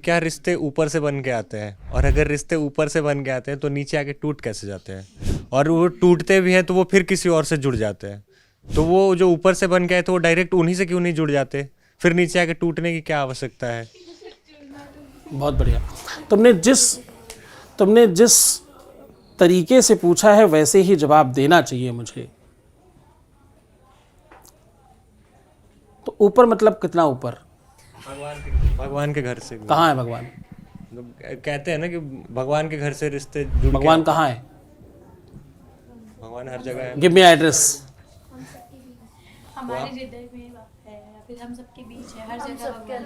क्या रिश्ते ऊपर से बन के आते हैं? और अगर रिश्ते ऊपर से बन के आते हैं तो नीचे आके टूट कैसे जाते हैं? और वो टूटते भी हैं तो वो फिर किसी और से जुड़ जाते हैं। तो वो जो ऊपर से बन के आए तो वो डायरेक्ट उन्हीं से क्यों नहीं जुड़ जाते? फिर नीचे आके टूटने की क्या आवश्यकता है? बहुत बढ़िया। तुमने जिस तरीके से पूछा है वैसे ही जवाब देना चाहिए मुझे। तो ऊपर मतलब कितना ऊपर? भगवान के घर से। कहाँ है भगवान? कहते हैं ना कि भगवान के घर से रिश्ते जुड़ के भगवान कहाँ है? भगवान हर जगह है। Give me address. हमारे हृदय में है या फिर हम सबके बीच है, हर जगह भगवान।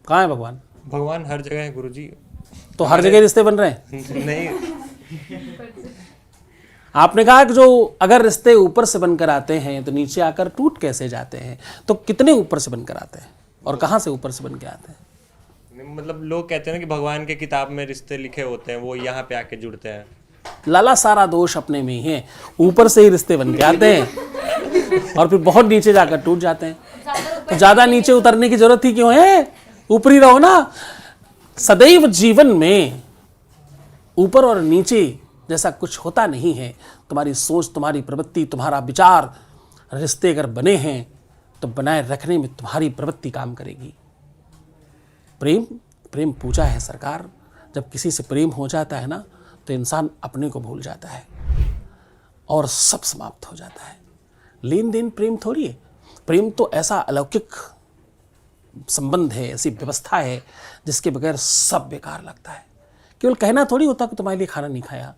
कहाँ है भगवान? भगवान हर जगह है गुरुजी। तो हर जगह रिश्ते बन रहे हैं? नहीं, आपने कहा कि जो अगर रिश्ते ऊपर से बनकर आते हैं तो नीचे आकर टूट कैसे जाते हैं, तो कितने ऊपर से बनकर आते हैं और कहाँ से ऊपर से बन के आते हैं? मतलब लोग कहते हैं ना कि भगवान के किताब में रिश्ते लिखे होते हैं, वो यहाँ पे आके जुड़ते हैं। लाला सारा दोष अपने में ही है। ऊपर से ही रिश्ते बन के आते हैं और फिर बहुत नीचे जाकर टूट जाते हैं। तो ज्यादा नीचे उतरने की जरूरत ही क्यों है? ऊपरी रहो ना। सदैव जीवन में ऊपर और नीचे जैसा कुछ होता नहीं है। तुम्हारी सोच, तुम्हारी प्रवृत्ति, तुम्हारा विचार, रिश्ते अगर बने हैं तो बनाए रखने में तुम्हारी प्रवृत्ति काम करेगी। प्रेम पूजा है सरकार। जब किसी से प्रेम हो जाता है ना तो इंसान अपने को भूल जाता है और सब समाप्त हो जाता है। लेन देन प्रेम थोड़ी है। प्रेम तो ऐसा अलौकिक संबंध है, ऐसी व्यवस्था है जिसके बगैर सब बेकार लगता है। केवल कहना थोड़ी होता कि तुम्हारे लिए खाना नहीं खाया,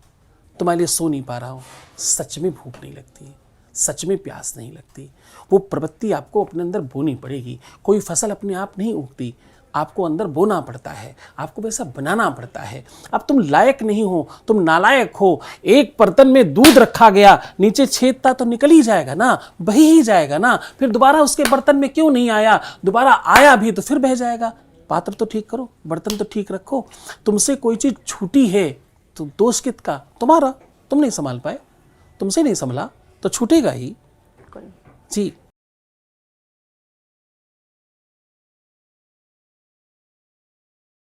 तुम्हारे लिए सो नहीं पा रहा हूँ। सच में भूख नहीं लगती, सच में प्यास नहीं लगती। वो प्रवृत्ति आपको अपने अंदर बोनी पड़ेगी। कोई फसल अपने आप नहीं उगती, आपको अंदर बोना पड़ता है, आपको वैसा बनाना पड़ता है। अब तुम लायक नहीं हो, तुम नालायक हो। एक बर्तन में दूध रखा गया, नीचे छेद था तो निकल ही जाएगा ना, बह ही जाएगा ना। फिर दोबारा उसके बर्तन में क्यों नहीं आया? दोबारा आया भी तो फिर बह जाएगा। पात्र तो ठीक करो, बर्तन तो ठीक रखो। तुमसे कोई चीज छूटी है तो दोष किसका? तुम्हारा। तुम नहीं संभाल पाए, तुमसे नहीं संभला तो छूटेगा ही। जी।